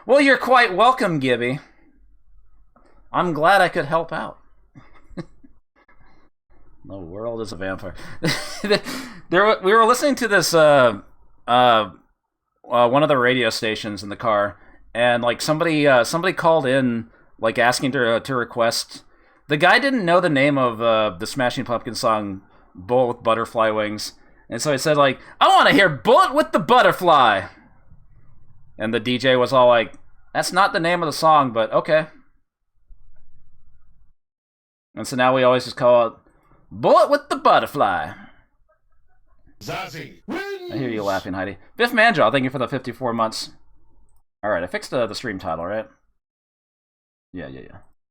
Well, you're quite welcome, Gibby. I'm glad I could help out. The world is a vampire. We were listening to this one of the radio stations in the car, and like somebody called in like asking to request. The guy didn't know the name of the Smashing Pumpkins song "Bullet with Butterfly Wings," and so he said like, "I want to hear Bullet with the Butterfly," and the DJ was all like, "That's not the name of the song, but okay." And so now we always just call it Bullet with the Butterfly. Zazie wins! I hear you laughing, Heidi. Biff Manjaw, thank you for the 54 months. Alright, I fixed the stream title, right? Yeah.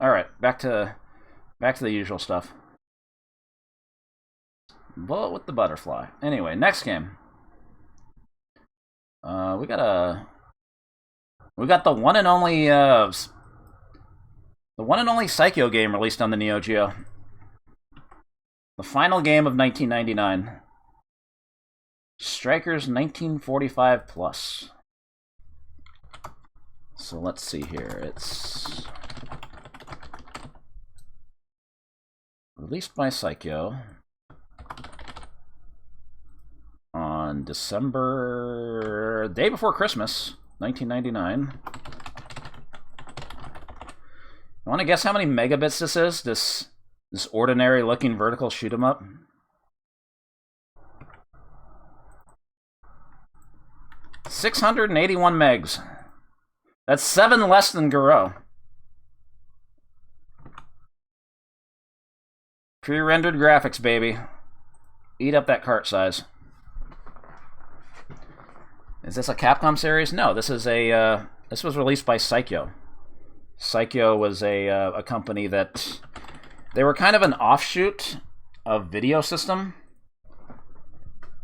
Alright, back to the usual stuff. Bullet with the Butterfly. Anyway, next game. We got the one and only Psikyo game released on the Neo-Geo. The final game of 1999. Strikers 1945 Plus. So let's see here. It's released by Psikyo on day before Christmas, 1999. You want to guess how many megabits this is? This ordinary looking vertical shoot 'em up? $681 megs. That's 7 less than Garou. Pre-rendered graphics, baby. Eat up that cart size. Is this a Capcom series? No, this is this was released by Psikyo. Psikyo was a company that they were kind of an offshoot of Video System.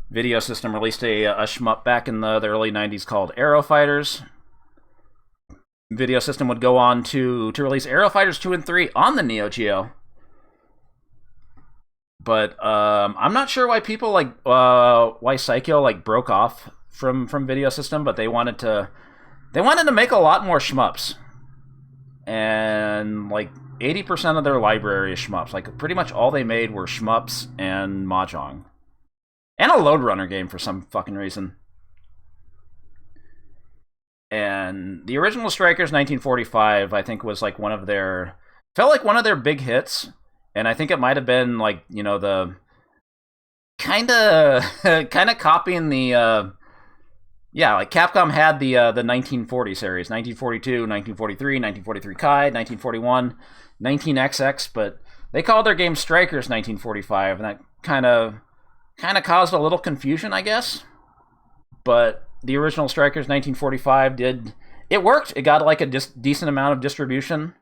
Video System released a shmup back in the early 90s called Aero Fighters. Video System would go on to release Aero Fighters 2 and 3 on the Neo-Geo. But I'm not sure why people why Psikyo broke off from Video System, but they wanted to make a lot more shmups. And 80% of their library is shmups. Pretty much all they made were shmups and mahjong. And a Lode Runner game for some fucking reason. And the original Strikers 1945, I think, was one of their big hits. And I think it might have been the kind of copying the Capcom had the 1940 series, 1942, 1943, 1943 Kai, 1941, 19XX, but they called their game Strikers 1945, and that kind of caused a little confusion, I guess. But the original Strikers 1945 it worked. It got a decent amount of distribution.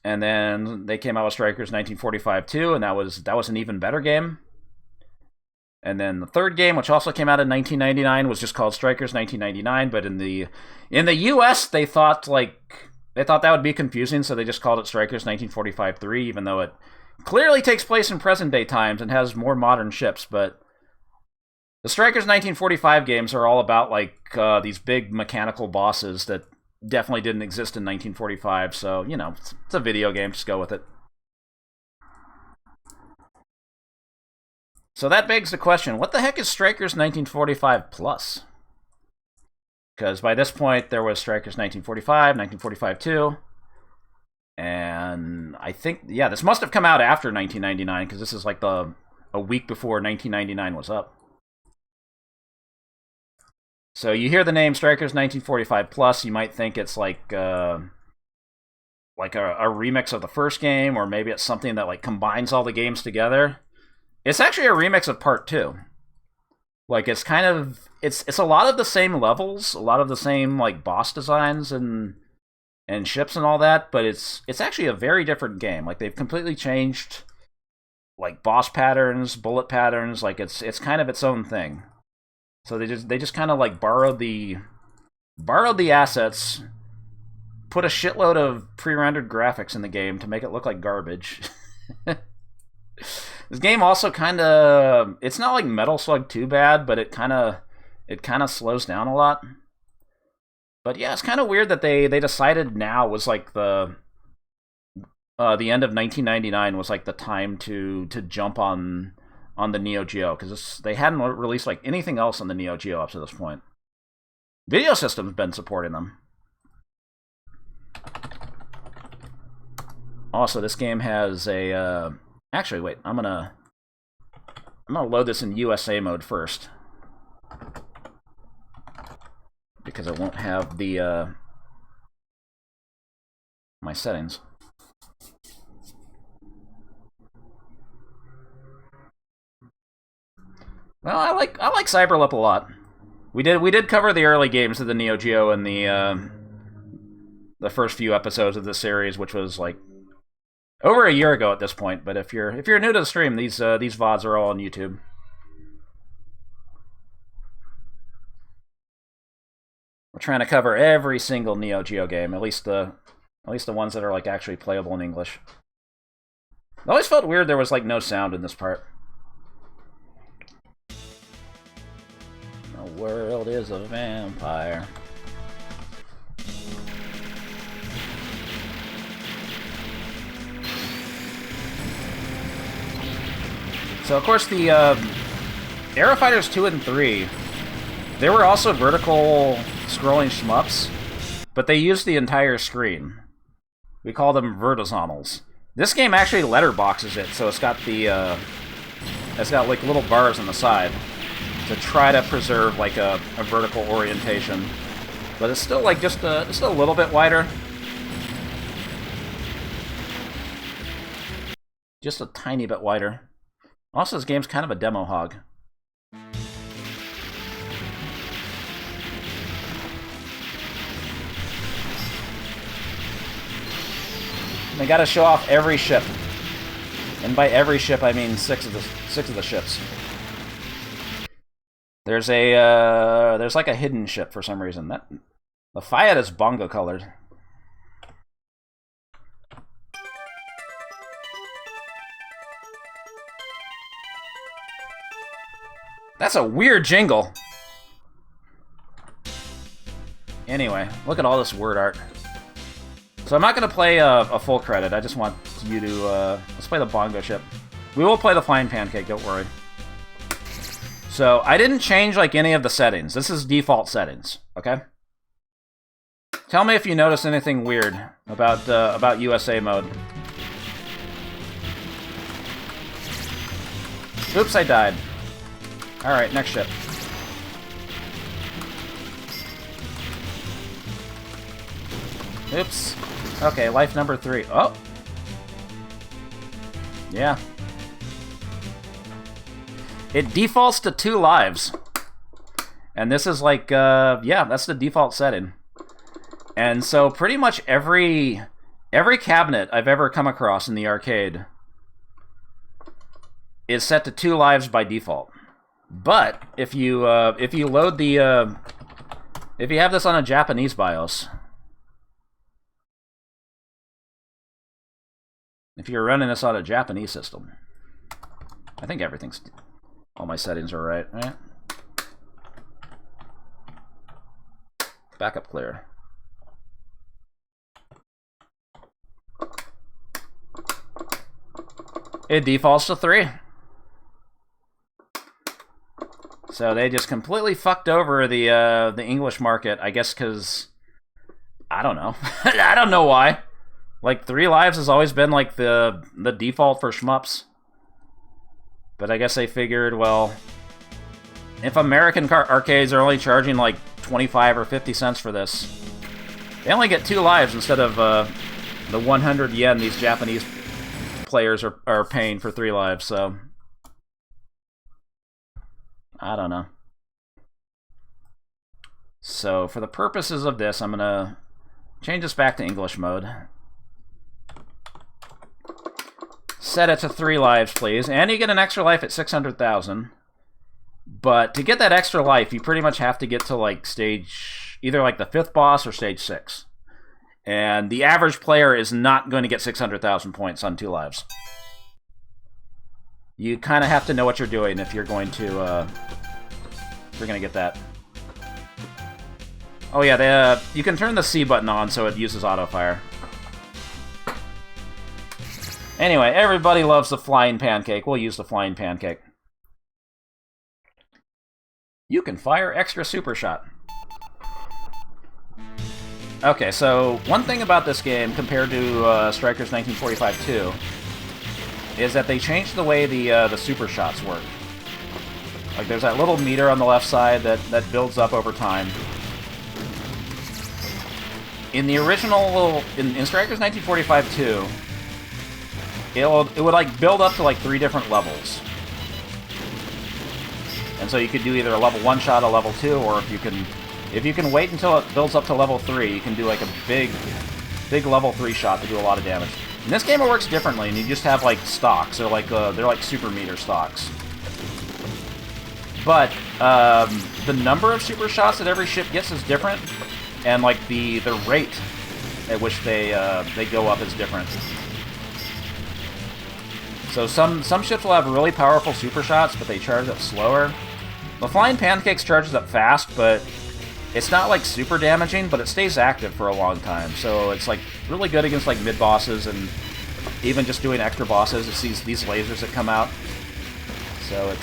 And then they came out with Strikers 1945 too, and that was an even better game. And then the third game, which also came out in 1999, was just called Strikers 1999. But in the U.S., they thought that would be confusing, so they just called it Strikers 1945-3, even though it clearly takes place in present day times and has more modern ships. But the Strikers 1945 games are all about these big mechanical bosses that definitely didn't exist in 1945. So it's a video game. Just go with it. So that begs the question, what the heck is Strikers 1945 Plus? Because by this point, there was Strikers 1945, 1945 2, and I think, this must have come out after 1999, because this is a week before 1999 was up. So you hear the name Strikers 1945 Plus, you might think it's a remix of the first game, or maybe it's something that combines all the games together. It's actually a remix of Part 2. It's a lot of the same levels, a lot of the same boss designs and ships and all that, but it's actually a very different game. They've completely changed boss patterns, bullet patterns, it's kind of its own thing. So they just kind of borrowed the assets, put a shitload of pre-rendered graphics in the game to make it look like garbage. This game also it's not like Metal Slug 2 bad, but it kind of slows down a lot. But yeah, it's kind of weird that they decided now was like the end of 1999 was like the time to jump on the Neo-Geo, because they hadn't released like anything else on the Neo-Geo up to this point. Video System's been supporting them. Also, this game has a actually wait, I'm gonna load this in USA mode first, because it won't have the my settings. Well, I like Cyberlip a lot. We did cover the early games of the Neo-Geo in the first few episodes of this series, which was like over a year ago at this point. But if you're new to the stream, these VODs are all on YouTube. We're trying to cover every single Neo-Geo game, at least the ones that are like actually playable in English. It always felt weird there was like no sound in this part. The world is a vampire. So of course the Aero Fighters 2 and 3, they were also vertical scrolling shmups, but they used the entire screen. We call them vertizommals. This game actually letterboxes it, so it's got like little bars on the side to try to preserve like a vertical orientation, but it's still like just a little bit wider, just a tiny bit wider. Also, this game's kind of a demo hog. They gotta show off every ship, and by every ship I mean six of the ships. There's like a hidden ship for some reason. The Fiat is bongo colored. That's a weird jingle. Anyway, look at all this word art. So I'm not going to play a full credit. I just want you to... let's play the bongo ship. We will play the flying pancake, don't worry. So I didn't change like any of the settings. This is default settings, okay? Tell me if you notice anything weird about USA mode. Oops, I died. Alright, next ship. Oops. Okay, life number 3. Oh! Yeah. It defaults to 2 lives. And this is like, yeah, that's the default setting. And so pretty much every cabinet I've ever come across in the arcade is set to 2 lives by default. But if you load the if you have this on a Japanese BIOS, if you're running this on a Japanese system, I think all my settings are right? Backup clear. It defaults to 3. So they just completely fucked over the English market, I guess, because I don't know. I don't know why. Like 3 lives has always been like the default for shmups. But I guess they figured, well, if American arcades are only charging like 25 or 50 cents for this, they only get 2 lives instead of the 100 yen these Japanese players are paying for 3 lives, so I don't know. So for the purposes of this, I'm gonna change this back to English mode. Set it to 3 lives, please. And you get an extra life at 600,000. But to get that extra life, you pretty much have to get to like stage, either like the 5th boss or stage 6. And the average player is not going to get 600,000 points on 2 lives. You kind of have to know what you're doing if you're going to get that. Oh yeah, you can turn the C button on so it uses auto-fire. Anyway, everybody loves the flying pancake. We'll use the flying pancake. You can fire extra super shot. Okay, so one thing about this game compared to Strikers 1945-2 is that they changed the way the super shots work. Like, there's that little meter on the left side that builds up over time. In the original, in Strikers 1945-2, it would like build up to like 3 different levels. And so you could do either a level 1 shot, a level 2, or if you can wait until it builds up to level 3, you can do like a big level 3 shot to do a lot of damage. In this game it works differently, and you just have like stocks. They're like super meter stocks. But the number of super shots that every ship gets is different, and like the rate at which they go up is different. So some ships will have really powerful super shots, but they charge up slower. The Flying Pancakes charges up fast, but it's not like super damaging, but it stays active for a long time. So it's like really good against like mid bosses and even just doing extra bosses. It's these lasers that come out, so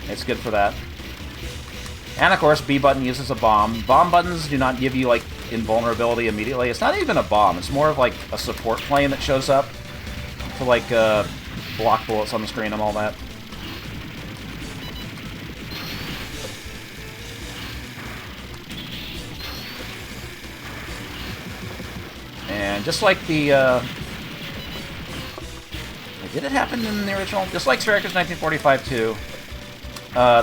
it's good for that. And of course, B button uses a bomb. Bomb buttons do not give you like invulnerability immediately. It's not even a bomb. It's more of like a support plane that shows up to like block bullets on the screen and all that. And just like the did it happen in the original? Just like Strikers 1945-2,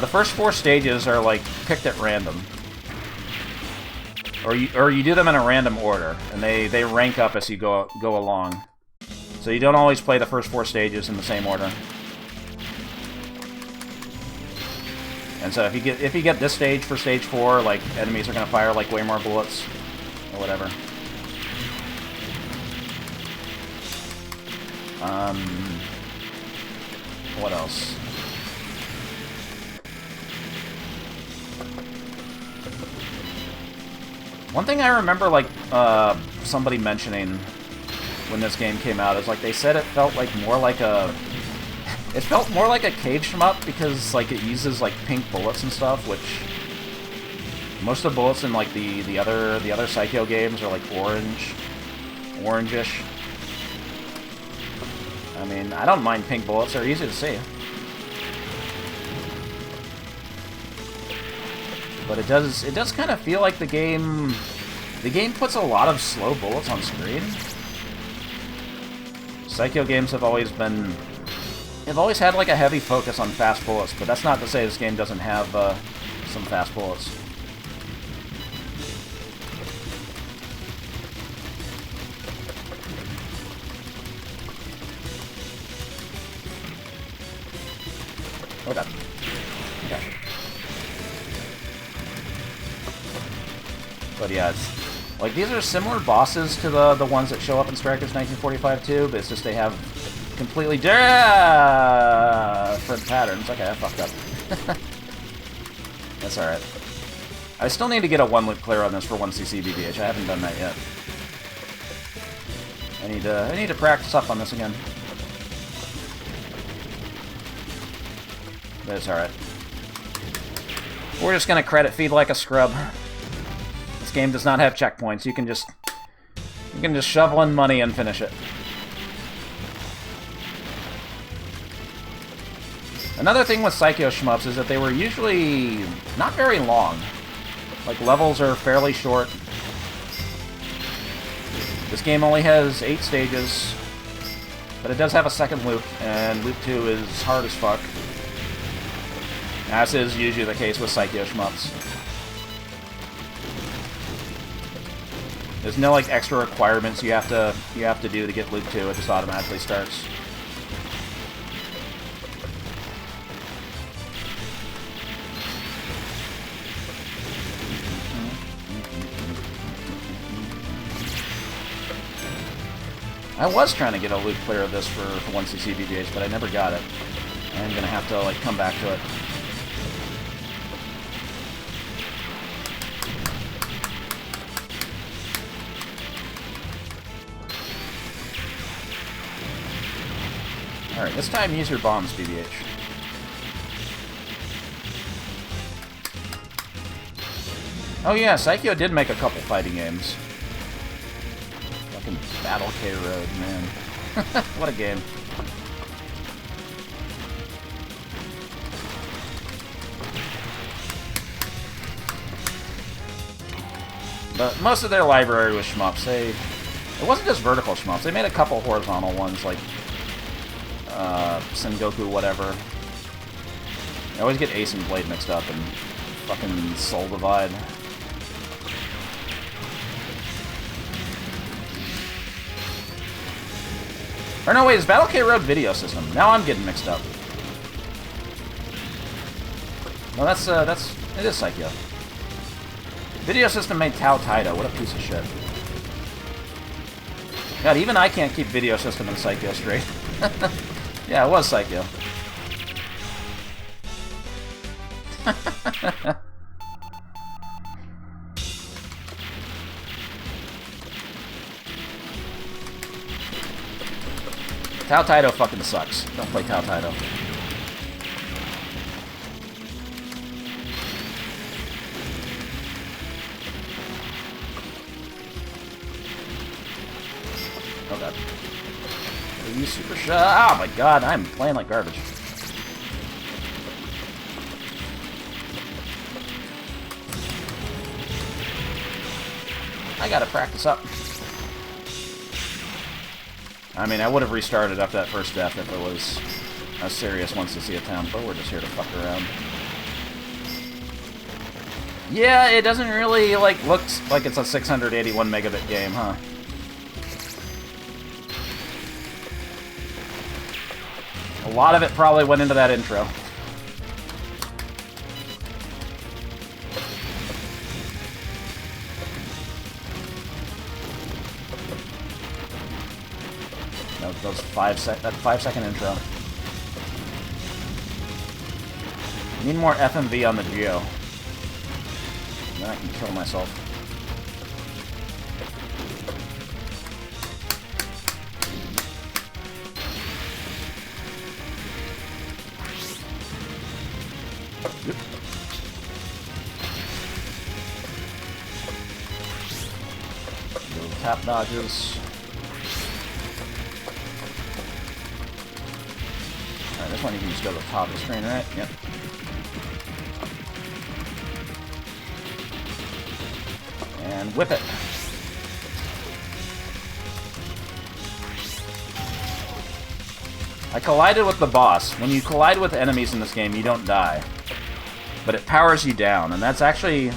the first 4 stages are like picked at random, or you do them in a random order, and they rank up as you go along. So you don't always play the first 4 stages in the same order. And so if you get this stage for stage 4, like enemies are gonna fire like way more bullets or whatever. What else? One thing I remember, like, somebody mentioning when this game came out is, like, they said it felt like more like a... It felt more like a cave shmup because, like, it uses, like, pink bullets and stuff, which... Most of the bullets in, like, the other Psikyo games are, like, orangish. I mean, I don't mind pink bullets. They're easy to see. But it does kind of feel like the game puts a lot of slow bullets on screen. Psikyo games have always had like a heavy focus on fast bullets, but that's not to say this game doesn't have some fast bullets. Okay. Okay. But yeah, it's, like, these are similar bosses to the ones that show up in Strikers 1945-2, but it's just they have completely different patterns. Okay, I fucked up. That's alright. I still need to get a 1-loop clear on this for 1cc BBH. I haven't done that yet. I need to practice up on this again. But it's alright. We're just gonna credit feed like a scrub. This game does not have checkpoints. You can just shovel in money and finish it. Another thing with Psikyo shmups is that they were usually not very long. Like, levels are fairly short. This game only has 8 stages, but it does have a second loop, and loop 2 is hard as fuck. As is usually the case with Psikyo shmups. There's no like extra requirements you have to do to get loop 2. It just automatically starts. I was trying to get a loop clear of this for 1cc BBH, but I never got it. I'm gonna have to like come back to it. Alright, this time use your bombs, BBH. Oh yeah, Psikyo did make a couple fighting games. Fucking Battle K Road, man. What a game. But most of their library was shmups. It wasn't just vertical shmups. They made a couple horizontal ones, like Sengoku whatever. I always get Ace and Blade mixed up, and fucking Soul Divide. Or no, wait, it's Battle K Road Video System. Now I'm getting mixed up. No, it is Psikyo. Video System made Tao Taito. What a piece of shit. God, even I can't keep Video System and Psikyo straight. Yeah, it was Psikyo. Tao Taito fucking sucks. Don't play Tao Taito. Oh god. You super shot. Oh my god, I'm playing like garbage. I gotta practice up. I mean, I would have restarted after that first death if it was a serious once to see a town, but we're just here to fuck around. Yeah, it doesn't really, like, look like it's a 681 megabit game, huh? A lot of it probably went into that intro. That 5-second intro. Need more FMV on the Geo. Then I can kill myself. Yep. Little tap dodges. Alright, this one you can just go to the top of the screen, right? Yep. And whip it. I collided with the boss. When you collide with enemies in this game, you don't die. But it powers you down, and that's actually...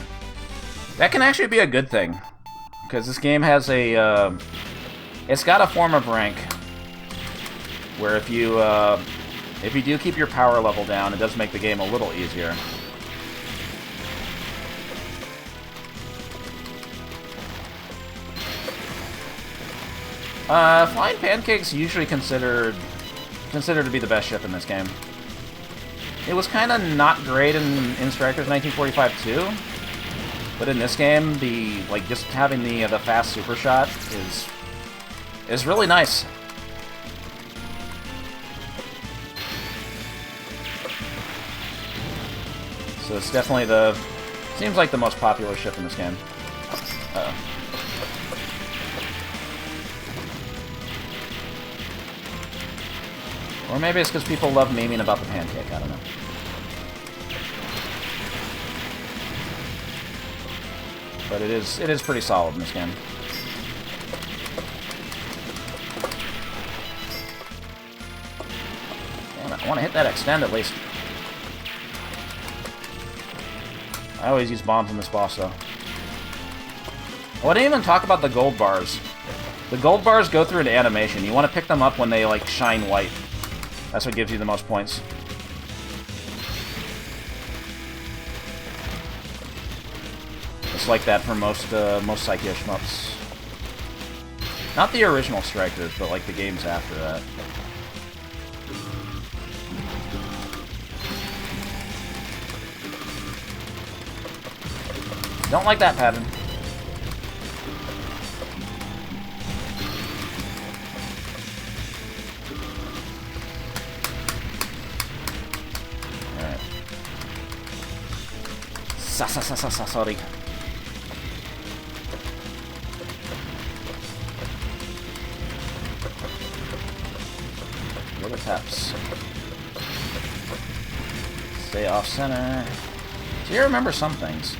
that can actually be a good thing. Because this game has a... it's got a form of rank. Where if you do keep your power level down, it does make the game a little easier. Flying Pancake's usually considered to be the best ship in this game. It was kind of not great in Strikers 1945 too, but in this game, just having the fast super shot is really nice. So it's definitely seems like the most popular ship in this game. Uh-oh. Or maybe it's because people love memeing about the pancake, I don't know. But it is pretty solid in this game. Damn it, I want to hit that extend at least. I always use bombs on this boss, though. Oh, I didn't even talk about the gold bars. The gold bars go through an animation. You want to pick them up when they, like, shine white. That's what gives you the most points. It's like that for most Psikyo shmups. Not the original Strikers, but, like, the games after that. Don't like that pattern. Sorry. Little taps. Stay off center. So you remember some things.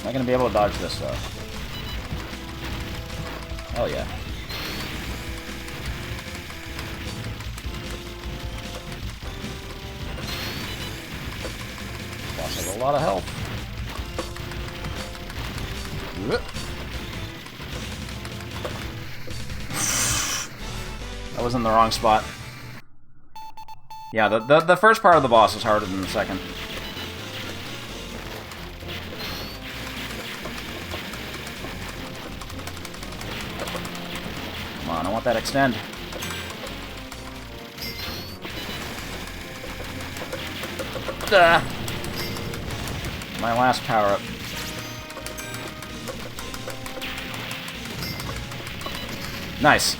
Am I gonna be able to dodge this though? Hell yeah. Boss has a lot of health. I was in the wrong spot. Yeah, the first part of the boss is harder than the second. Come on, I want that extend. My last power-up. Nice.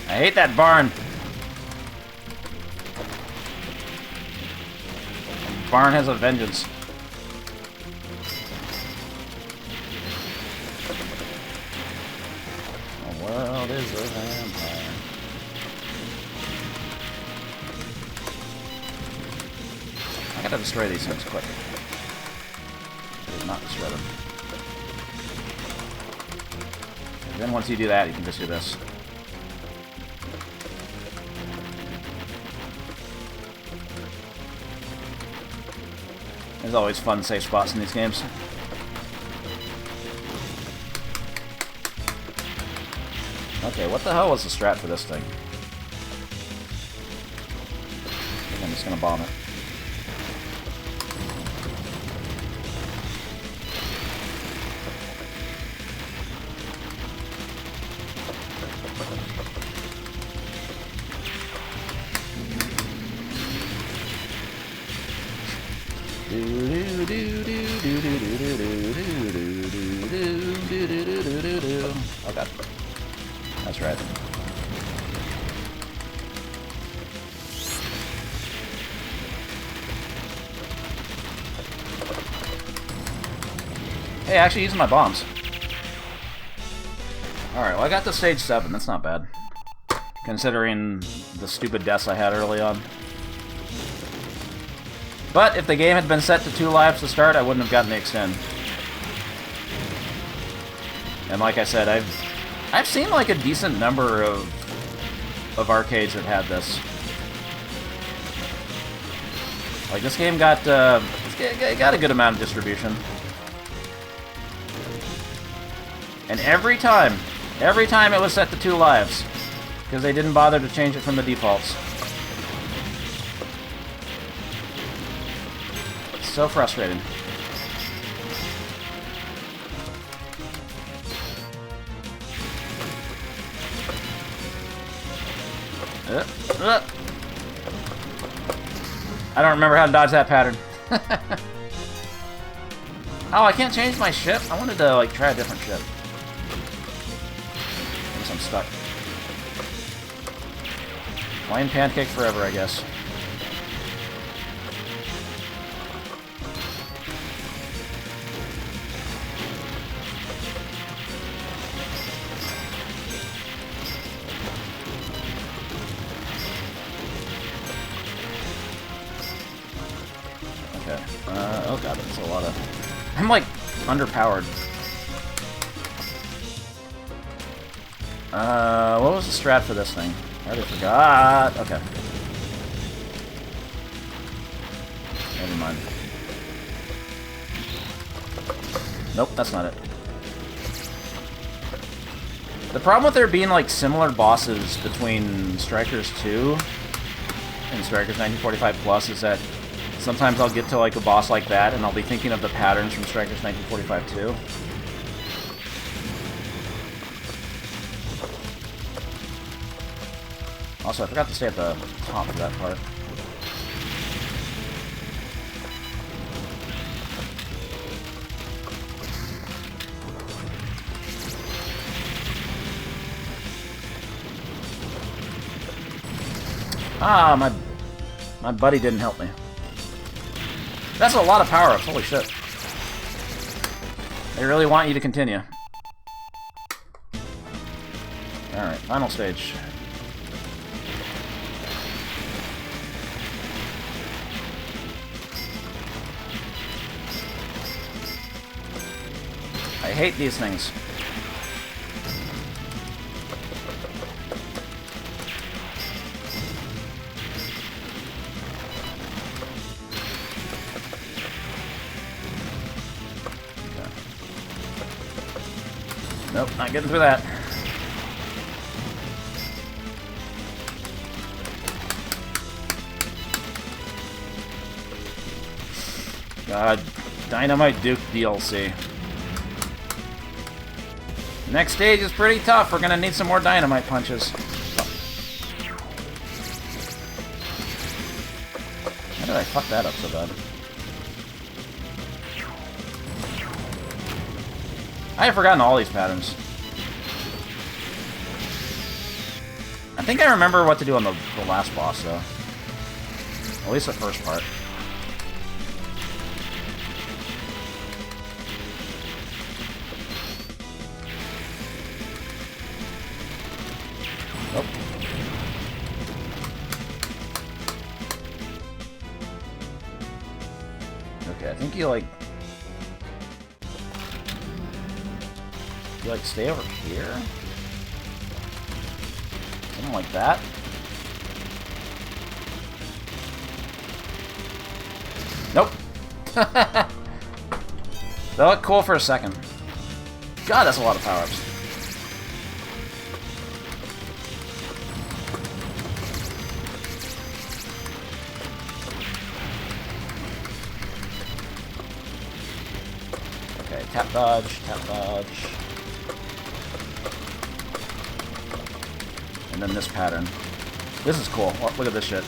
I hate that barn. Barn has a vengeance. The world is a vampire. I gotta destroy these things quick. Not destroy them. Then once you do that, you can just do this. There's always fun safe spots in these games. Okay, what the hell was the strat for this thing? I think I'm just gonna bomb it. Oh god. That's right. Hey, actually using my bombs. Alright, well I got to stage 7, that's not bad. Considering the stupid deaths I had early on. But if the game had been set to 2 lives to start, I wouldn't have gotten the extend. And like I said, I've seen like a decent number of arcades that had this. Like this game got a good amount of distribution. And every time it was set to 2 lives, because they didn't bother to change it from the defaults. It's so frustrating. I don't remember how to dodge that pattern. Oh, I can't change my ship? I wanted to like try a different ship. I guess I'm stuck. Playing pancake forever, I guess. Okay. Oh god, that's a lot of... I'm like underpowered. What was the strat for this thing? I already forgot. Okay. Never mind. Nope, that's not it. The problem with there being like similar bosses between Strikers 2 and Strikers 1945 Plus is that sometimes I'll get to like a boss like that and I'll be thinking of the patterns from Strikers 1945 too. Also, I forgot to stay at the top of that part. Ah, my buddy didn't help me. That's a lot of power-ups, holy shit. They really want you to continue. Alright, final stage. I hate these things. Okay. Nope, not getting through that. God, Dynamite Duke DLC. Next stage is pretty tough. We're gonna need some more dynamite punches. How did I fuck that up so bad? I have forgotten all these patterns. I think I remember what to do on the last boss, though. At least the first part. Nope. Okay, I think you like stay over here? Something like that. Nope. That looked cool for a second. God, that's a lot of power-ups. Okay, tap dodge, tap dodge. And then this pattern. This is cool. Oh, look at this shit.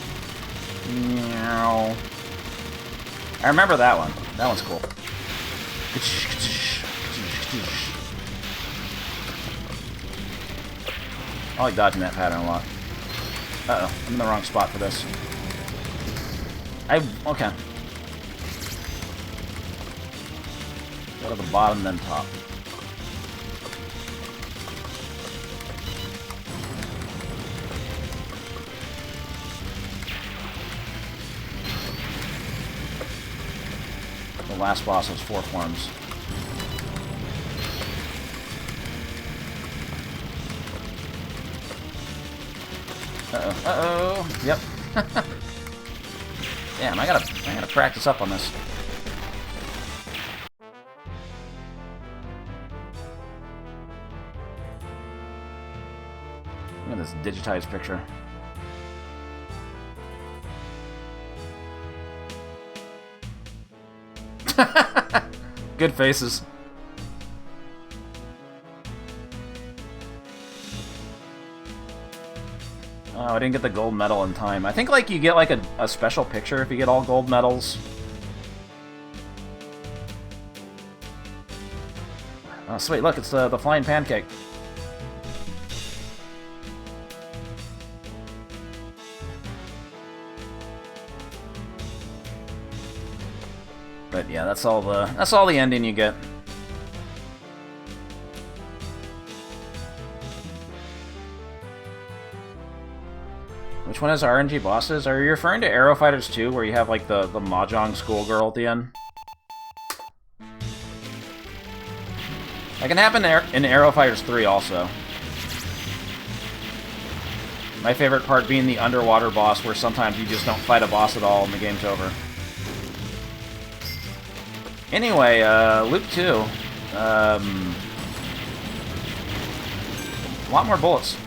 Meow. I remember that one. That one's cool. I like dodging that pattern a lot. Uh-oh, I'm in the wrong spot for this. Okay. Go to the bottom, then top. The last boss has 4 forms. Uh-oh, uh-oh, yep. Damn, I gotta practice up on this. Look at this digitized picture. Good faces. Oh, I didn't get the gold medal in time. I think like you get like a special picture if you get all gold medals. Oh, sweet, look, it's the flying pancake. But yeah, that's all the ending you get. Which one is RNG bosses? Are you referring to Aero Fighters 2, where you have like the Mahjong schoolgirl at the end? That can happen in Aero Fighters 3 also. My favorite part being the underwater boss, where sometimes you just don't fight a boss at all and the game's over. Anyway, Loop 2. A lot more bullets.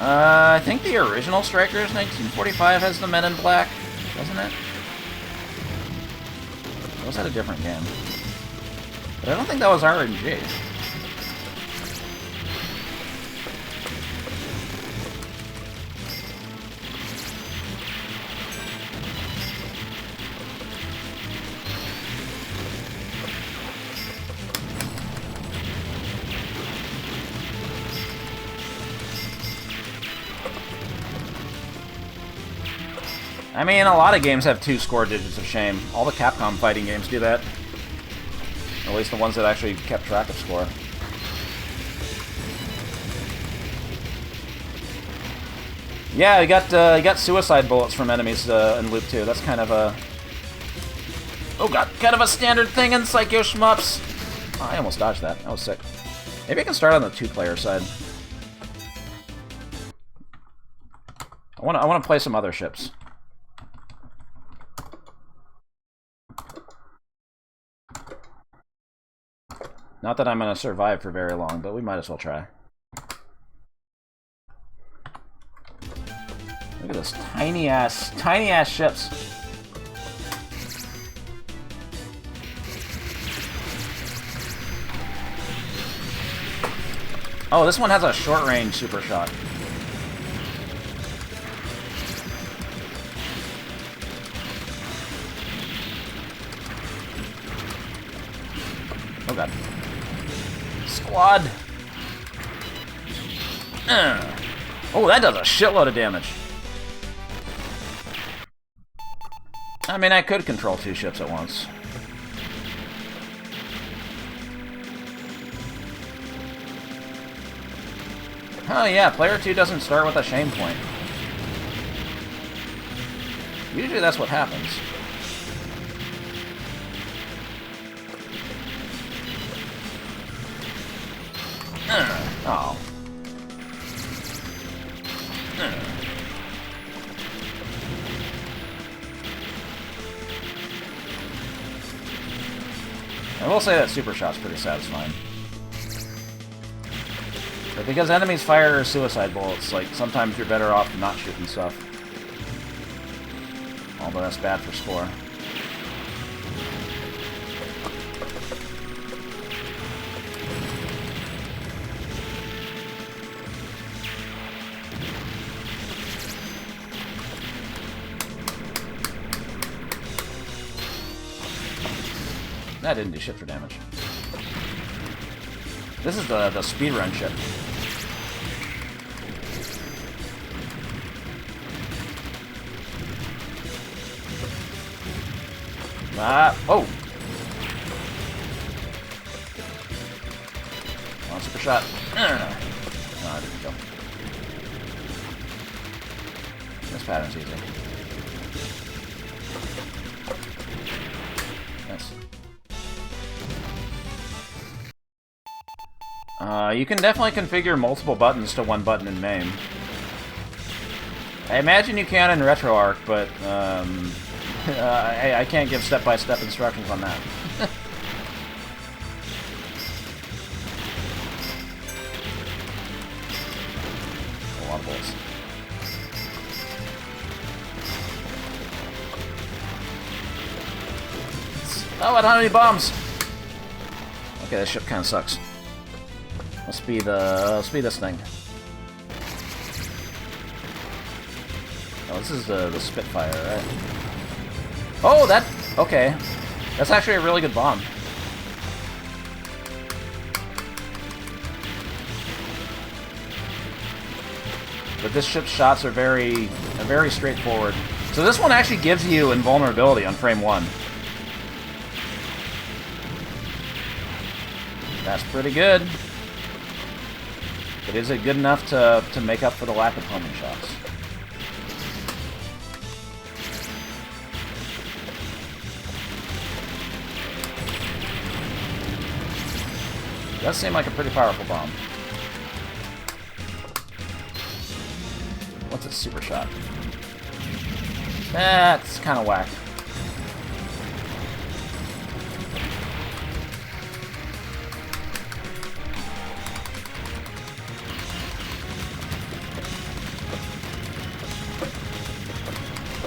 I think the original Strikers 1945 has the Men in Black, doesn't it? Or was that a different game? But I don't think that was RNG. I mean, a lot of games have 2 score digits of shame. All the Capcom fighting games do that. Or at least the ones that actually kept track of score. Yeah, you got suicide bullets from enemies in Loop 2. That's kind of a... Oh god, kind of a standard thing in Psikyo shmups. Oh, I almost dodged that. That was sick. Maybe I can start on the 2-player side. I want to play some other ships. Not that I'm going to survive for very long, but we might as well try. Look at those tiny ass ships. Oh, this one has a short-range super shot. Oh god. Squad! Oh, that does a shitload of damage. I mean, I could control 2 ships at once. Oh yeah, player 2 doesn't start with a shame point. Usually that's what happens. Oh. I will say that super shot's pretty satisfying. But because enemies fire suicide bullets, like, sometimes you're better off not shooting stuff. Although that's bad for score. That didn't do shit for damage. This is the speedrun ship. Oh! Oh, super shot. No, I didn't kill. This pattern's easy. Nice. You can definitely configure multiple buttons to one button in MAME. I imagine you can in RetroArch, but I can't give step-by-step instructions on that. A lot of bullets. Oh, I don't have any bombs! Okay, this ship kind of sucks. Must be this thing. Oh, this is the Spitfire, right? Oh, that... Okay. That's actually a really good bomb. But this ship's shots are very straightforward. So this one actually gives you invulnerability on frame 1. That's pretty good. But is it good enough to make up for the lack of homing shots? Does seem like a pretty powerful bomb. What's a super shot? That's kind of whack.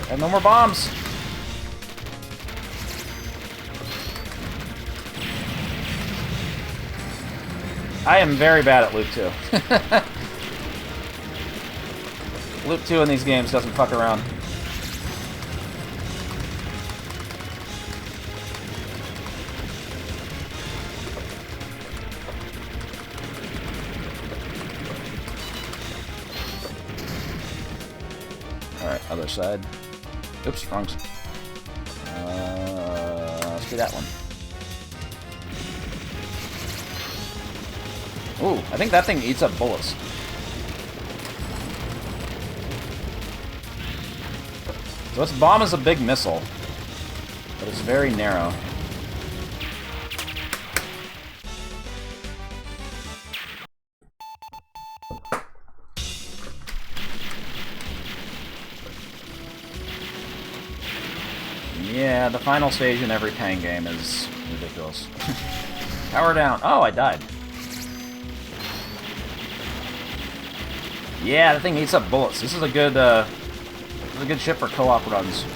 And no more bombs! I am very bad at Loop 2. Loop 2 in these games doesn't fuck around. Alright, other side. Oops, wrong. Let's do that one. Ooh, I think that thing eats up bullets. So its bomb is a big missile, but it's very narrow. Yeah, the final stage in every Pang game is ridiculous. Power down. Oh, I died. Yeah, the thing eats up bullets. This is a good ship for co-op runs.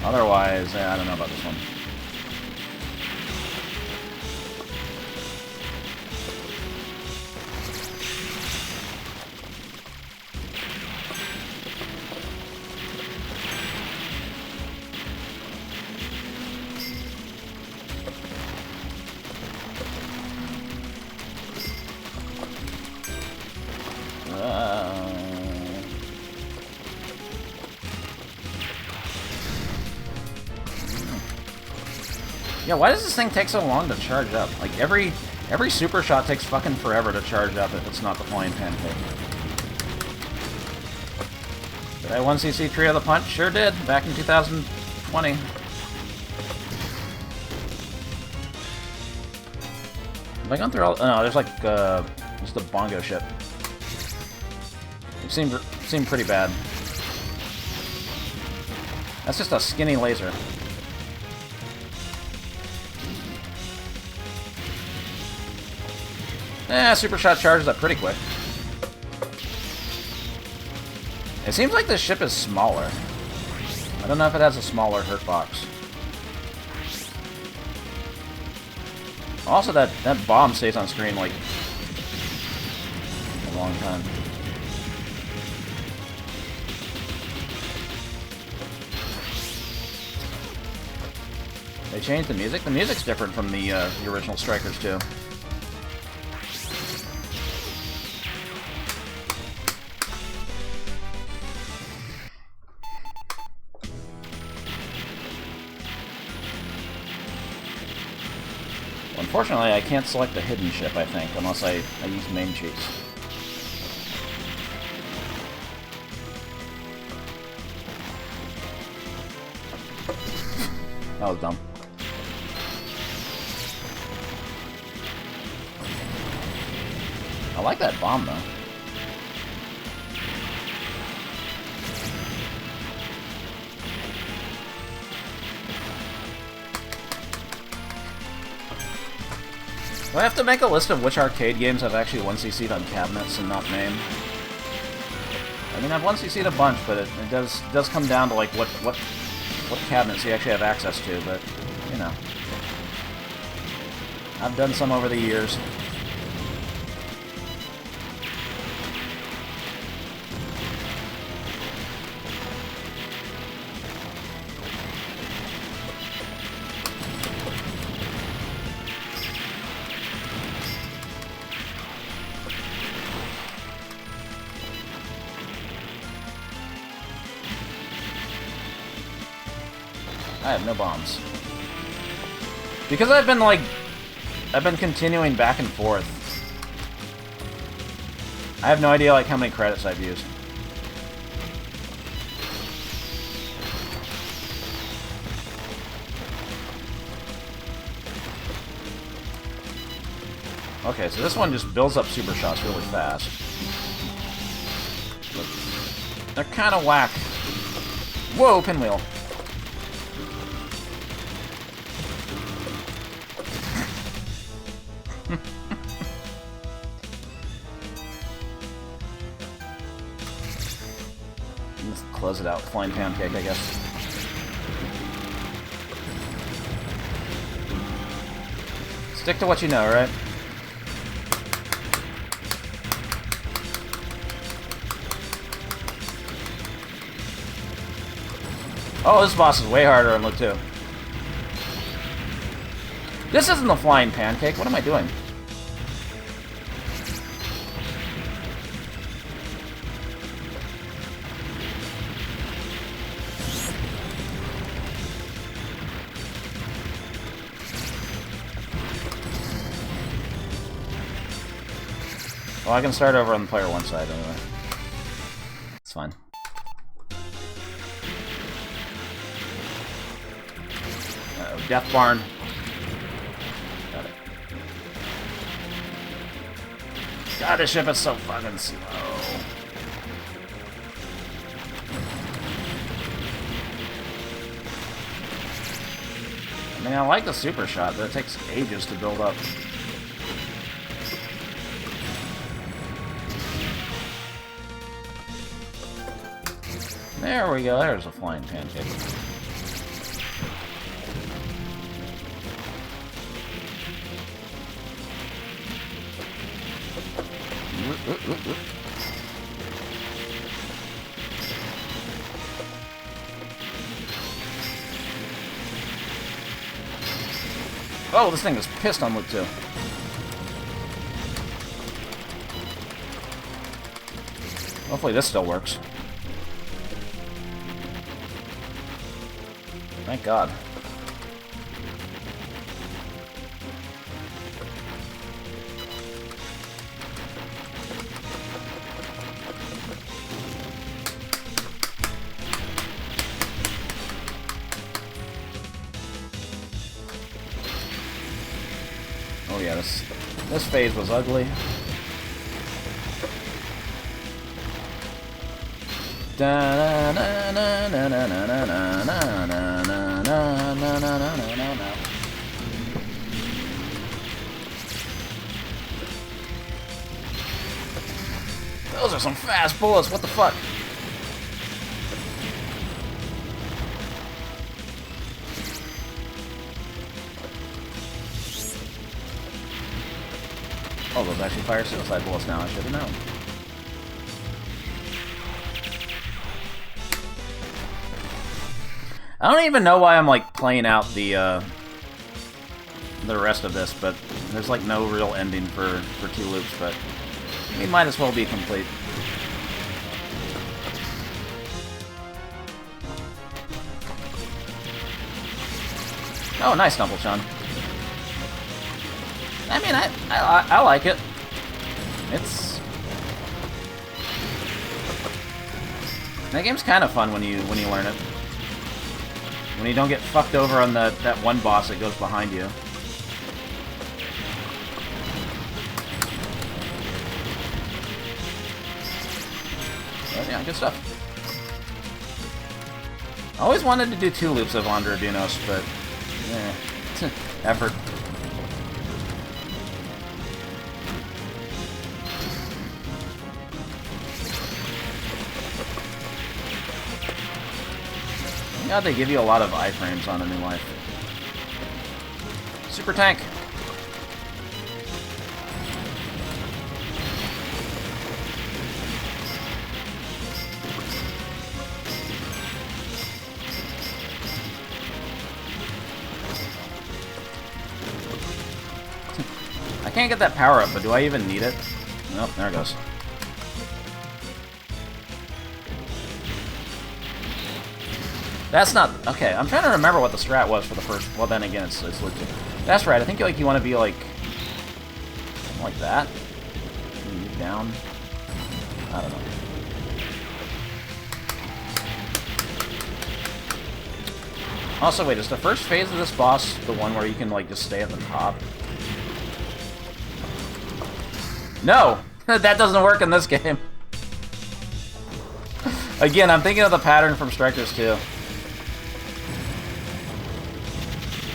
Otherwise, I don't know about this one. Yeah, why does this thing take so long to charge up? Like, every super shot takes fucking forever to charge up if it's not the flying pancake. Did I 1cc Trio the Punch? Sure did, back in 2020. Have I gone through all... Oh, no, there's like, just a bongo ship. It seemed pretty bad. That's just a skinny laser. Super shot charges up pretty quick. It seems like this ship is smaller. I don't know if it has a smaller hurt box. Also, that bomb stays on screen, like, a long time. They changed the music? The music's different from the original Strikers, too. Unfortunately, I can't select the hidden ship, I think, unless I use main cheats. That was dumb. I like that bomb, though. Do I have to make a list of which arcade games I've actually 1cc'd on cabinets and not main? I mean, I've 1cc'd a bunch, but it does come down to, like, what cabinets you actually have access to, but, you know. I've done some over the years. I have no bombs. Because I've been continuing back and forth. I have no idea, like, how many credits I've used. Okay, so this one just builds up super shots really fast. But they're kind of whack. Whoa, pinwheel. Let's close it out. Flying pancake, I guess. Stick to what you know, right? Oh, this boss is way harder on look 2. This isn't the flying pancake. What am I doing? Well, I can start over on the player 1 side anyway. It's fine. Uh-oh, Death Barn. Got it. God, this ship is so fucking slow. I mean, I like the super shot, but it takes ages to build up. There we go, there's a flying pancake. Oh, this thing is pissed on Luke too. Hopefully this still works. Thank God. Oh yeah, this phase was ugly. Those are some fast bullets, what the fuck? Oh, those actually fire suicide bullets now, I should have known. I don't even know why I'm like playing out the rest of this, but there's like no real ending for 2 loops, but we might as well be complete. Oh, nice, Stumble-chan. I mean, I like it. That game's kind of fun when you learn it. When you don't get fucked over on that one boss that goes behind you. But yeah, good stuff. I always wanted to do 2 loops of Andre Dunos, but effort. God, they give you a lot of iframes on A New Life. Super tank. I can't get that power up, but do I even need it? Nope, there it goes. That's not... Okay, I'm trying to remember what the strat was for the first... Well, then again, it's legit. That's right, I think like you want to be like... Something like that. Move down. I don't know. Also, wait, is the first phase of this boss the one where you can like just stay at the top? No! That doesn't work in this game. Again, I'm thinking of the pattern from Strikers 2.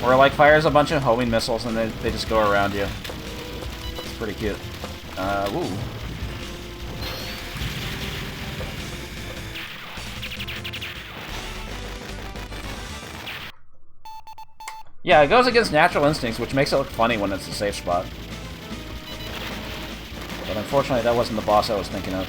Where it like fires a bunch of homing missiles and they just go around you. It's pretty cute. Woo. Yeah, it goes against natural instincts, which makes it look funny when it's a safe spot. But unfortunately, that wasn't the boss I was thinking of.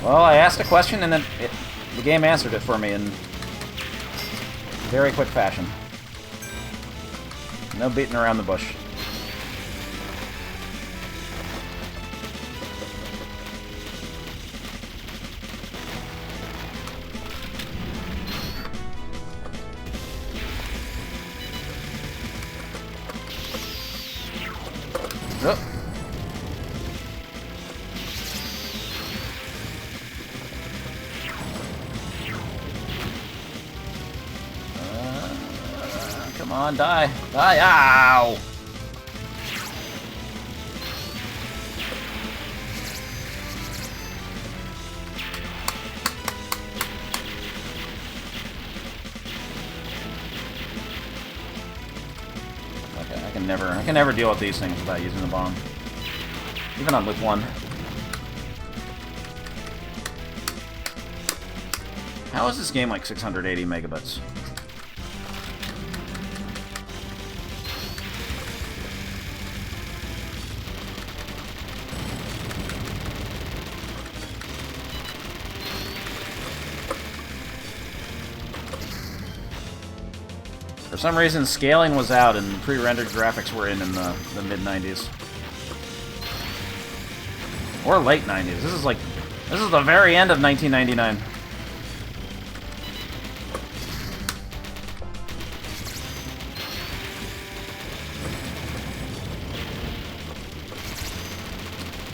Well, I asked a question and then the game answered it for me in very quick fashion. No beating around the bush. Oh. Come on, die. Die. Ow! Okay, I can never deal with these things without using the bomb. Even on loop 1. How is this game like 680 megabits? For some reason, scaling was out and pre-rendered graphics were in the mid-90s. Or late 90s. This is the very end of 1999.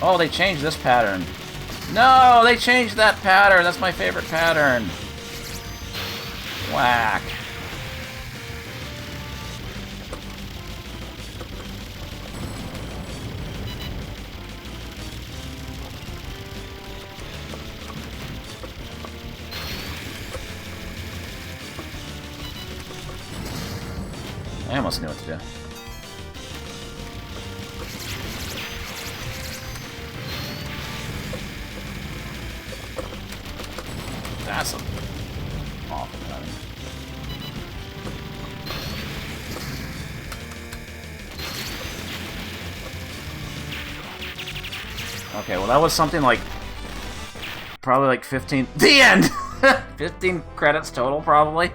Oh, they changed this pattern. No, they changed that pattern. That's my favorite pattern. Whack. I almost knew what to do. That's an awful pattern. Okay, well that was something like probably like 15. The end. 15 credits total, probably.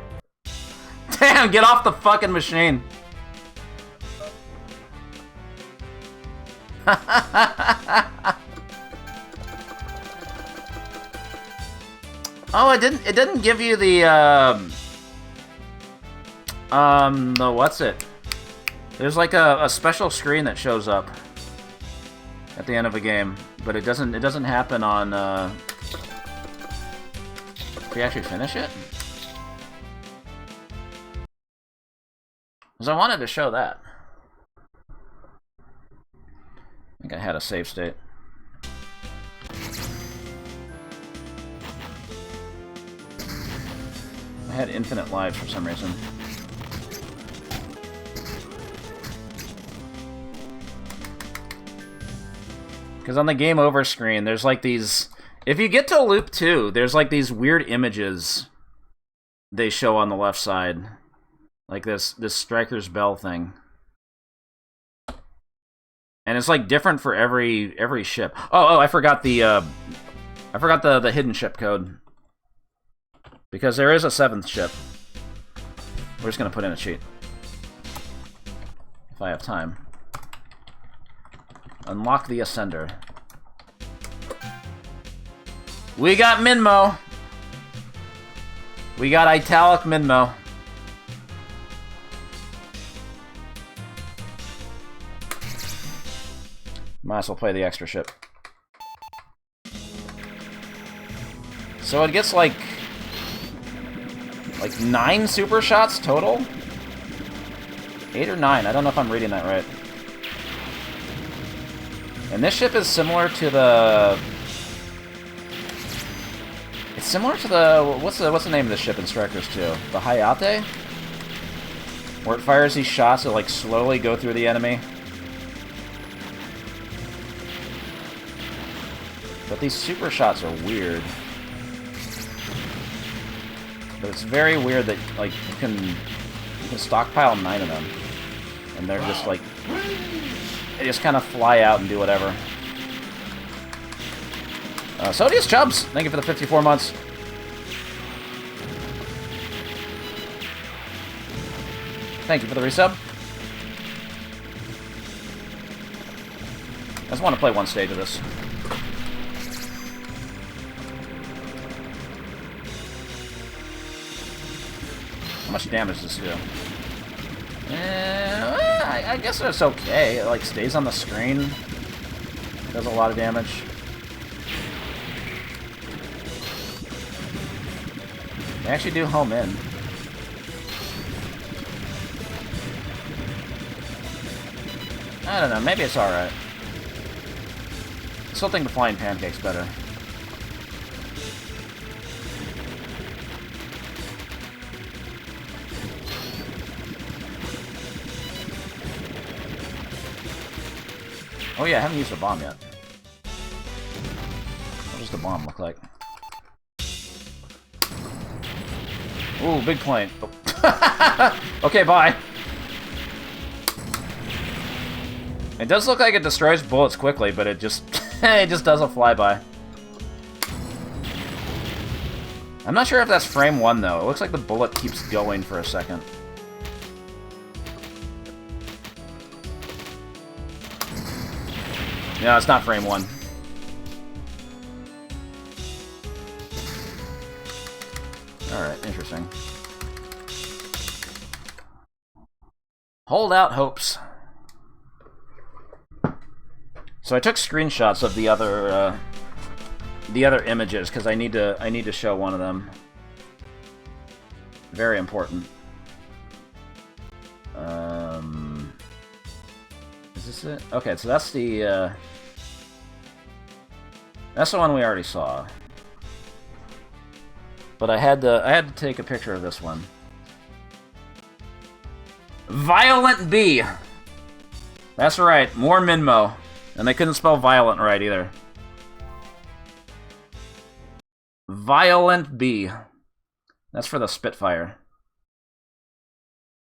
Damn, get off the fucking machine. Oh, it didn't give you the what's it? There's like a special screen that shows up at the end of a game, but it doesn't happen on if you actually finish it. Because I wanted to show that. I think I had a save state. I had infinite lives for some reason. Because on the game over screen, there's like these... If you get to loop 2, there's like these weird images they show on the left side. Like this Striker's Bell thing. And it's like different for every ship. Oh, I forgot the hidden ship code. Because there is a 7th ship. We're just gonna put in a cheat. If I have time. Unlock the Ascender. We got Minmo! We got Italic Minmo. Might as well play the extra ship. So it gets like 9 super shots total? 8 or 9, I don't know if I'm reading that right. And this ship is similar to the... It's similar to the... What's the name of the ship in Strikers 2? The Hayate? Where it fires these shots that like slowly go through the enemy. But these super shots are weird. But it's very weird that like you can stockpile 9 of them, and they're just like they just kind of fly out and do whatever. Sodius Chubbs, thank you for the 54 months. Thank you for the resub. I just want to play one stage of this. How much damage does this do? I guess it's okay. It, like, stays on the screen. Does a lot of damage. They actually do home in. I don't know, maybe it's alright. I still think the flying pancake's better. Oh yeah, I haven't used a bomb yet. What does the bomb look like? Ooh, big plane. Oh. Okay, bye. It does look like it destroys bullets quickly, but it just it just does a flyby. I'm not sure if that's frame 1 though. It looks like the bullet keeps going for a second. No, it's not frame 1. Alright, interesting. Hold out hopes. So I took screenshots of the other images because I need to show one of them. Very important. Is this it? Okay, so that's the one we already saw. But I had to take a picture of this one. Violent B. That's right, more Minmo. And they couldn't spell violent right either. Violent B. That's for the Spitfire.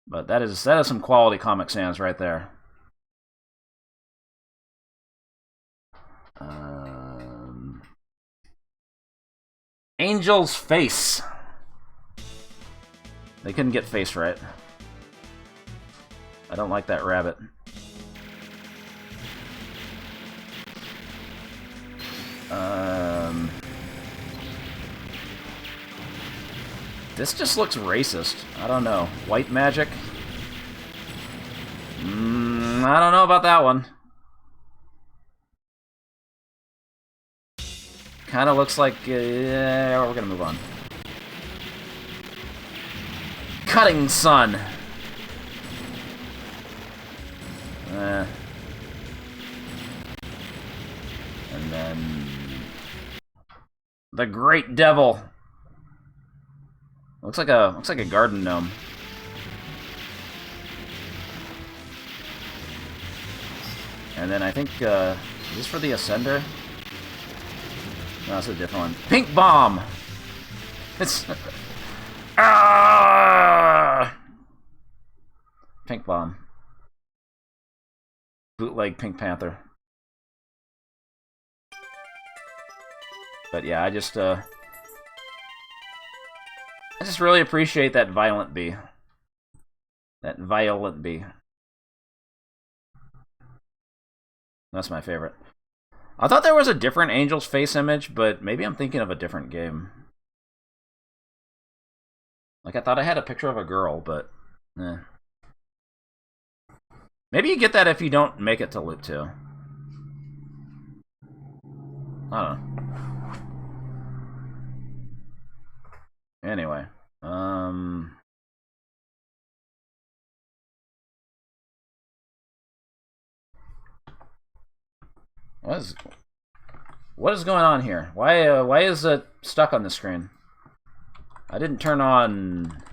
But that is some quality Comic Sans right there. Angel's face. They couldn't get face right. I don't like that rabbit. This just looks racist. I don't know. White magic? I don't know about that one. Kind of looks like... we're gonna move on. Cutting Sun. And then... The Great Devil. Looks like a garden gnome. And then I think is this for the Ascender? No, it's a different one. Pink Bomb. It's Pink Bomb. Bootleg Pink Panther. But yeah, I just really appreciate that Violent B. That Violent B. That's my favorite. I thought there was a different Angel's face image, but maybe I'm thinking of a different game. Like, I thought I had a picture of a girl, but... eh. Maybe you get that if you don't make it to Loop 2. I don't know. Anyway, what is going on here? Why is it stuck on the screen? I didn't turn on.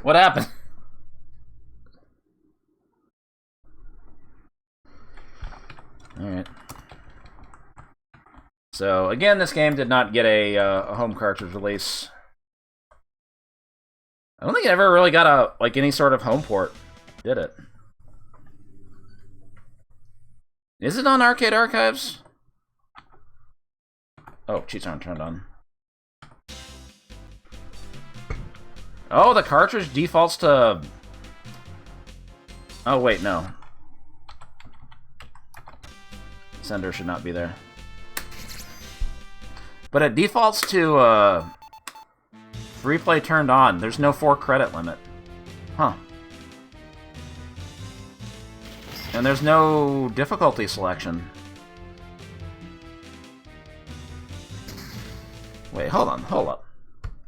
What happened? Alright. So, again, this game did not get a home cartridge release. I don't think it ever really got any sort of home port, did it? Is it on Arcade Archives? Oh, cheats aren't turned on. Oh, the cartridge defaults to... Oh, wait, no. Sender should not be there. But it defaults to free play turned on. There's no 4 credit limit. Huh. And there's no difficulty selection. Wait, hold up.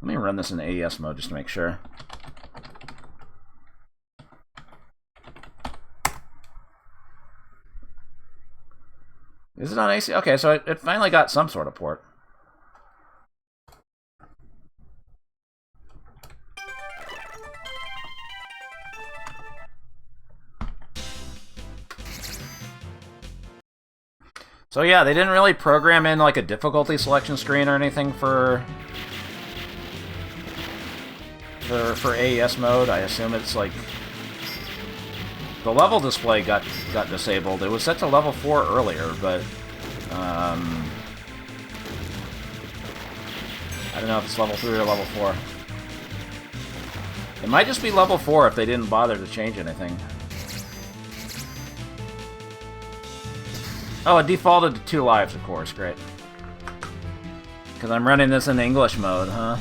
Let me run this in AES mode just to make sure. Is it on AC? Okay, so it finally got some sort of port. So yeah, they didn't really program in like a difficulty selection screen or anything for AES mode. I assume it's like the level display got disabled. It was set to level 4 earlier, but I don't know if it's level 3 or level 4. It might just be level 4 if they didn't bother to change anything. Oh, it defaulted to 2 lives, of course. Great. Because I'm running this in English mode, huh?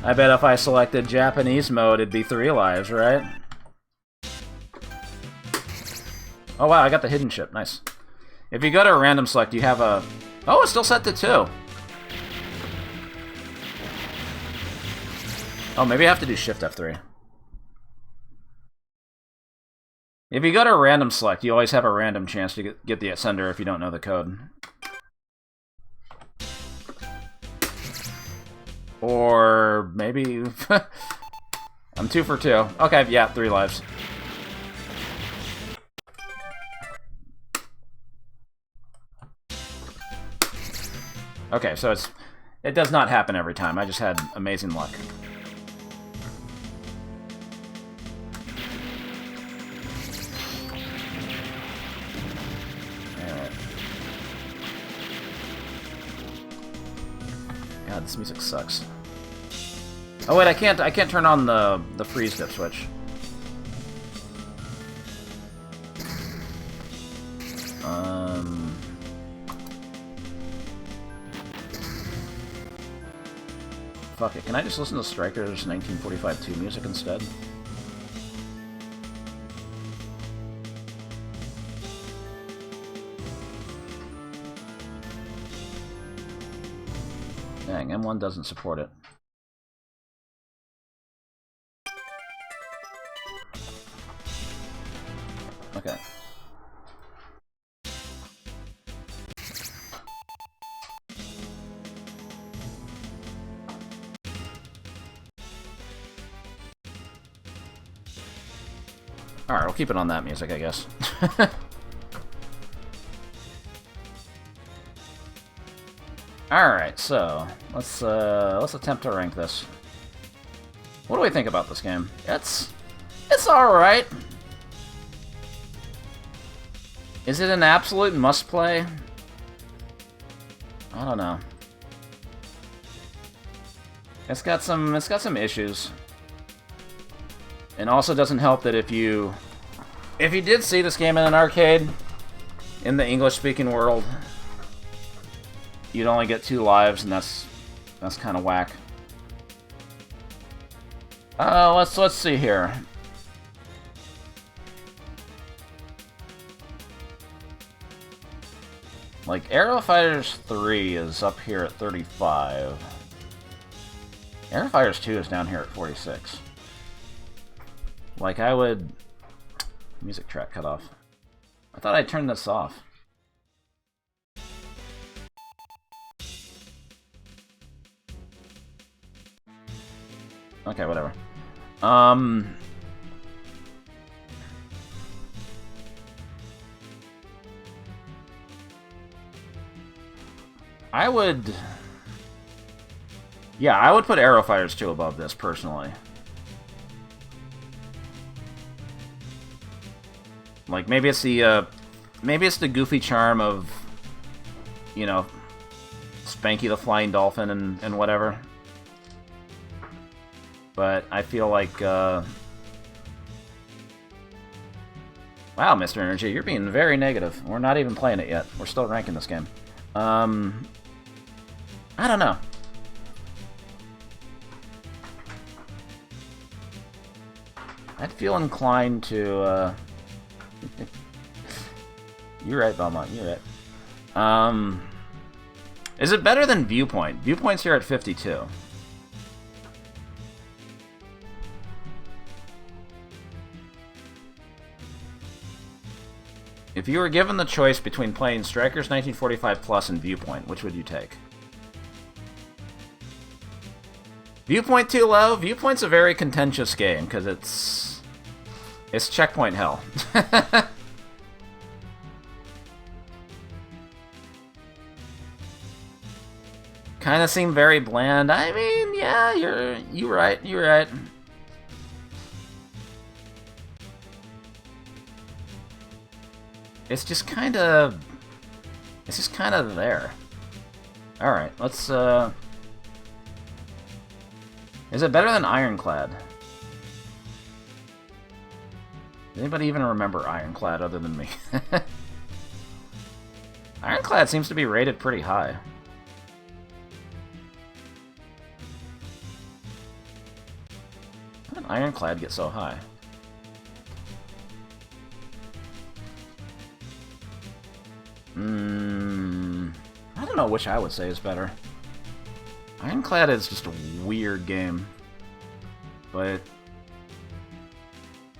I bet if I selected Japanese mode, it'd be 3 lives, right? Oh, wow, I got the hidden ship. Nice. If you go to a random select, you have a... Oh, it's still set to 2. Oh, maybe I have to do Shift F3. If you go to a random select, you always have a random chance to get the sender if you don't know the code. Or maybe... I'm 2 for 2. Okay, yeah, 3 lives. Okay, so it does not happen every time. I just had amazing luck. God, this music sucks. Oh wait, I can't turn on the freeze dip switch. Fuck it. Can I just listen to Striker's 1945 2 music instead? Dang, M1 doesn't support it. Okay. Alright, we'll keep it on that music, I guess. Alright, so let's attempt to rank this. What do we think about this game? It's alright. Is it an absolute must-play? I don't know. It's got some issues. And also doesn't help that if you did see this game in an arcade in the English-speaking world, you'd only get 2 lives, and that's kind of whack. Let's see here. Like, Aero Fighters 3 is up here at 35. Aero Fighters 2 is down here at 46. Like, I would... Music track cut off. I thought I turned this off. Okay, whatever. I would... Yeah, I would put Aero Fighters 2 above this, personally. Like, maybe it's the goofy charm of, you know, Spanky the Flying Dolphin and whatever. But I feel like, wow, Mr. Energy, you're being very negative. We're not even playing it yet. We're still ranking this game. I don't know. I'd feel inclined to, You're right, Belmont, you're right. Is it better than Viewpoint? Viewpoint's here at 52. If you were given the choice between playing Strikers 1945 Plus and Viewpoint, which would you take? Viewpoint too low? Viewpoint's a very contentious game, because it's checkpoint hell. Kind of seem very bland. I mean, yeah, you're right. You're right. It's just kind of there. All right, let's. Is it better than Ironclad? Does anybody even remember Ironclad other than me? Ironclad seems to be rated pretty high. How did Ironclad get so high? I don't know which I would say is better. Ironclad is just a weird game, but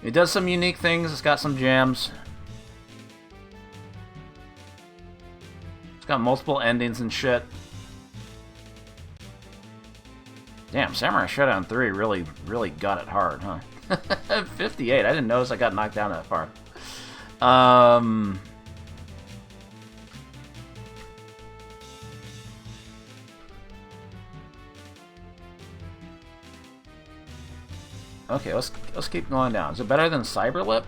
it does some unique things. It's got some jams. It's got multiple endings and shit. Damn, Samurai Showdown 3 really got it hard, huh? 58. I didn't notice I got knocked down that far. Okay, let's keep going down. Is it better than Cyberlip?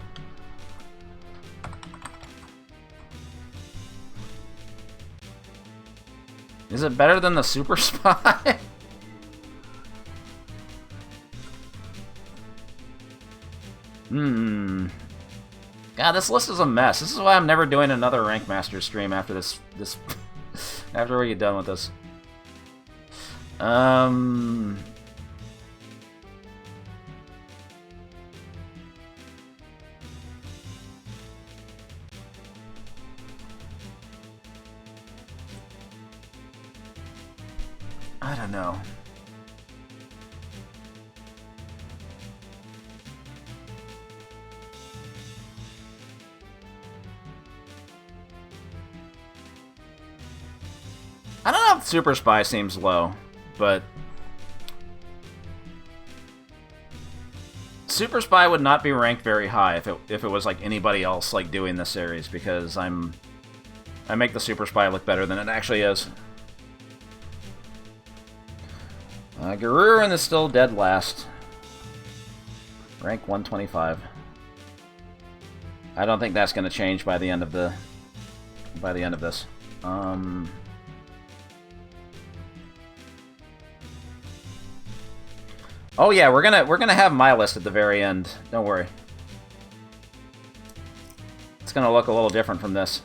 Is it better than the Super Spy? God, this list is a mess. This is why I'm never doing another Rank Master stream after this after we get done with this. I don't know. I don't know if Super Spy seems low, but Super Spy would not be ranked very high if it was like anybody else like doing this series, because I make the Super Spy look better than it actually is. Garurun is still dead last. Rank 125. I don't think that's going to change by the end of this. Oh yeah, we're gonna have my list at the very end. Don't worry. It's gonna look a little different from this.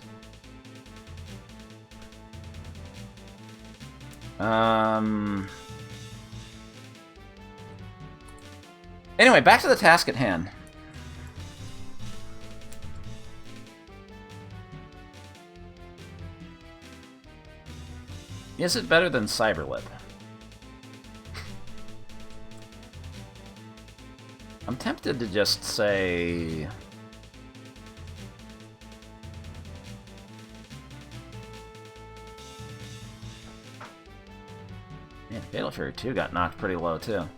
Anyway, back to the task at hand. Is it better than Cyberlip? I'm tempted to just say... Yeah, Fatal Fury 2 got knocked pretty low, too.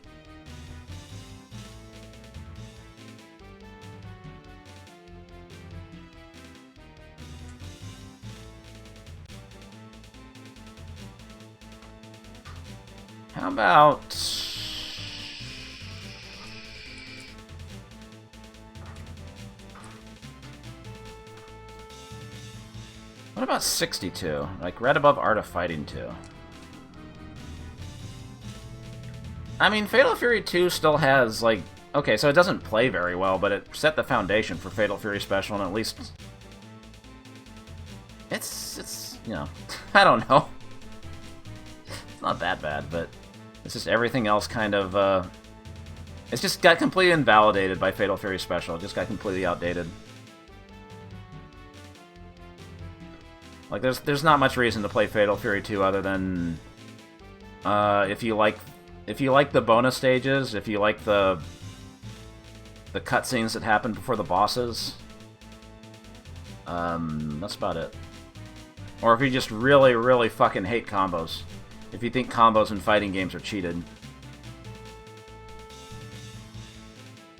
How about... What about 62? Like, right above Art of Fighting 2. I mean, Fatal Fury 2 still has, like... Okay, so it doesn't play very well, but it set the foundation for Fatal Fury Special, and at least... It's you know... I don't know. It's not that bad, but it's just everything else kind of, it's just got completely invalidated by Fatal Fury Special. It just got completely outdated. Like, there's not much reason to play Fatal Fury 2 other than if you like the bonus stages, if you like the cutscenes that happen before the bosses. That's about it. Or if you just really, really fucking hate combos. If you think combos in fighting games are cheated.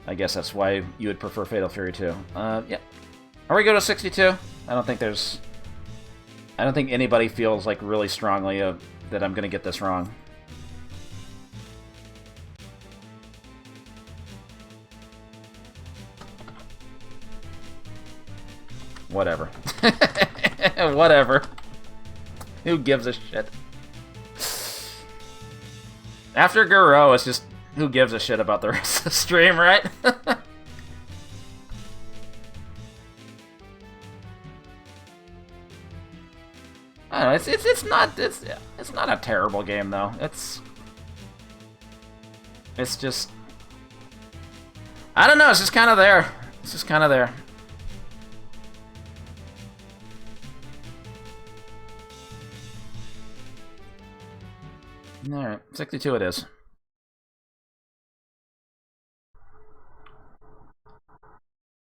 I guess that's why you would prefer Fatal Fury 2. Yeah. Are we go to 62? I don't think anybody feels like really strongly that I'm gonna get this wrong. Whatever. Whatever. Who gives a shit? After Guro, it's just who gives a shit about the rest of the stream, right? I don't know, it's not a terrible game though. It's just, I don't know, it's just kind of there. It's just kind of there. Alright, 62 it is.